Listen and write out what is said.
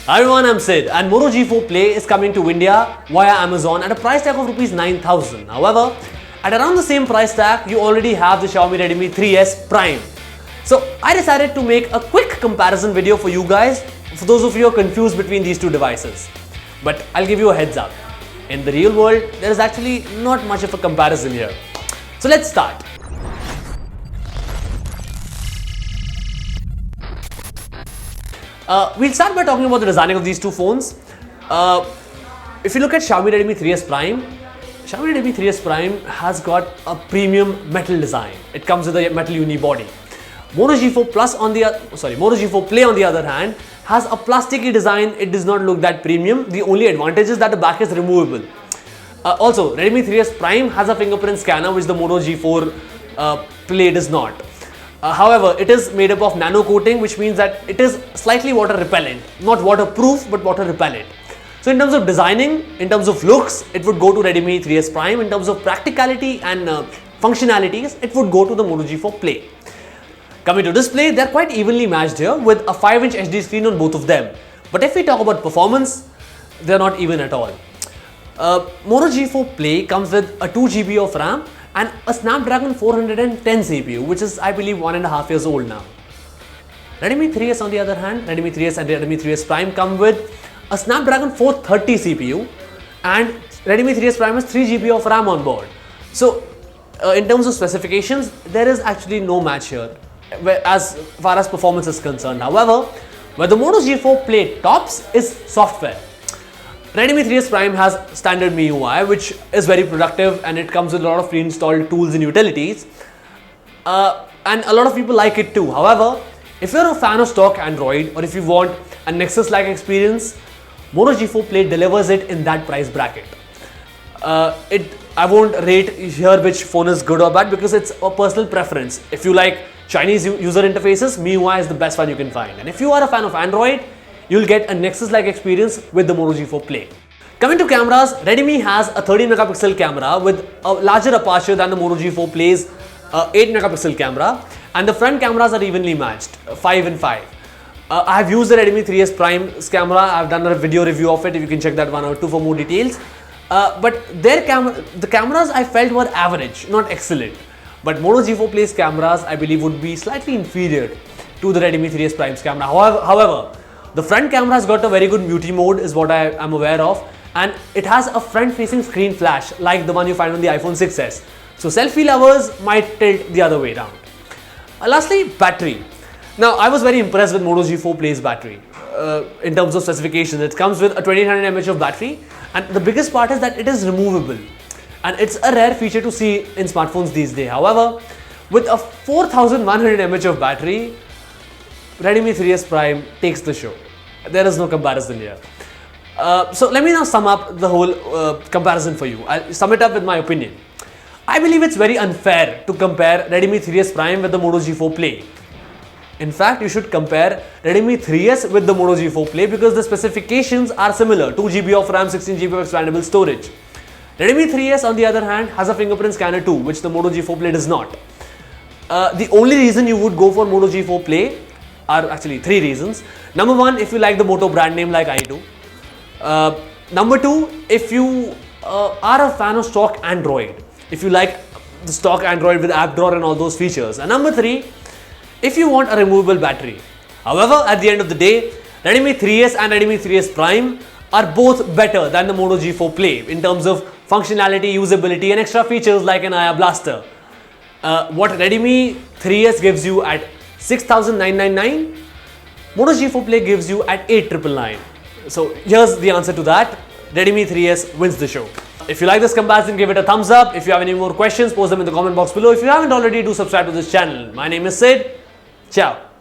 Hi everyone, I'm Sid and Moto G4 Play is coming to India via Amazon at a price tag of Rs 9,000. However, at around the same price tag, you already have the Xiaomi Redmi 3S Prime. So I decided to make a quick comparison video for you guys, for those of you who are confused between these two devices. But I'll give you a heads up. In the real world, there is actually not much of a comparison here. So let's start. We'll start by talking about the designing of these two phones. If you look at Xiaomi Redmi 3S Prime, Xiaomi Redmi 3S Prime has got a premium metal design. It comes with a metal unibody. Moto G4 Play on the other hand has a plasticky design. It does not look that premium. The only advantage is that the back is removable. Also, Redmi 3S Prime has a fingerprint scanner which the Moto G4 Play does not. However, it is made up of nano coating, which means that it is slightly water repellent, not waterproof but water repellent. So in terms of designing, in terms of looks, it would go to Redmi 3S Prime. In terms of practicality and functionalities, it would go to the Moto G4 Play. Coming to display, they are quite evenly matched here with a 5-inch HD screen on both of them. But if we talk about performance, they are not even at all. Moto G4 Play comes with a 2 GB of RAM and a Snapdragon 410 CPU, which is, I believe, 1.5 years old now. Redmi 3S on the other hand, Redmi 3S and Redmi 3S Prime come with a Snapdragon 430 CPU and Redmi 3S Prime has 3 GB of RAM on board. So, in terms of specifications, there is actually no match here as far as performance is concerned. However, where the Moto G4 Play tops is software. Redmi 3S Prime has standard MIUI, which is very productive and it comes with a lot of pre-installed tools and utilities. And a lot of people like it too. However, if you're a fan of stock Android or if you want a Nexus-like experience, Moto G4 Play delivers it in that price bracket. I won't rate here which phone is good or bad because it's a personal preference. If you like Chinese user interfaces, MIUI is the best one you can find. And if you are a fan of Android, you'll get a Nexus-like experience with the Moto G4 Play. Coming to cameras, Redmi has a 13 megapixel camera with a larger aperture than the Moto G4 Play's 8 megapixel camera, and the front cameras are evenly matched, 5 and 5. I have used the Redmi 3S Prime's camera. I've done a video review of it. You can check that one out too for more details. But the cameras I felt were average, not excellent. But Moto G4 Play's cameras, I believe, would be slightly inferior to the Redmi 3S Prime's camera. However, the front camera has got a very good multi-mode is what I am aware of, and it has a front-facing screen flash like the one you find on the iPhone 6s. So selfie lovers might tilt the other way around. Lastly, battery. Now I was very impressed with Moto G4 Play's battery in terms of specifications. It comes with a 2800 mAh of battery, and the biggest part is that it is removable. And it's a rare feature to see in smartphones these days. However, with a 4100 mAh of battery, Redmi 3S Prime takes the show. There is no comparison here. So let me now sum up the whole comparison for you. I'll sum it up with my opinion. I believe it's very unfair to compare Redmi 3S Prime with the Moto G4 Play. In fact, you should compare Redmi 3S with the Moto G4 Play because the specifications are similar. 2 GB of RAM, 16 GB of expandable storage. Redmi 3S on the other hand has a fingerprint scanner too, which the Moto G4 Play does not. The only reason you would go for Moto G4 Play are actually 3 reasons. Number 1, if you like the Moto brand name like I do. Number 2, if you are a fan of stock Android. If you like the stock Android with app drawer and all those features. And number 3, if you want a removable battery. However, at the end of the day, Redmi 3S and Redmi 3S Prime are both better than the Moto G4 Play in terms of functionality, usability and extra features like an IR blaster. What Redmi 3S gives you at 6,999, Moto G4 Play gives you at 8,999. So here's the answer to that. Redmi 3S wins the show. If you like this comparison, give it a thumbs up. If you have any more questions, post them in the comment box below. If you haven't already, do subscribe to this channel. My name is Sid. Ciao.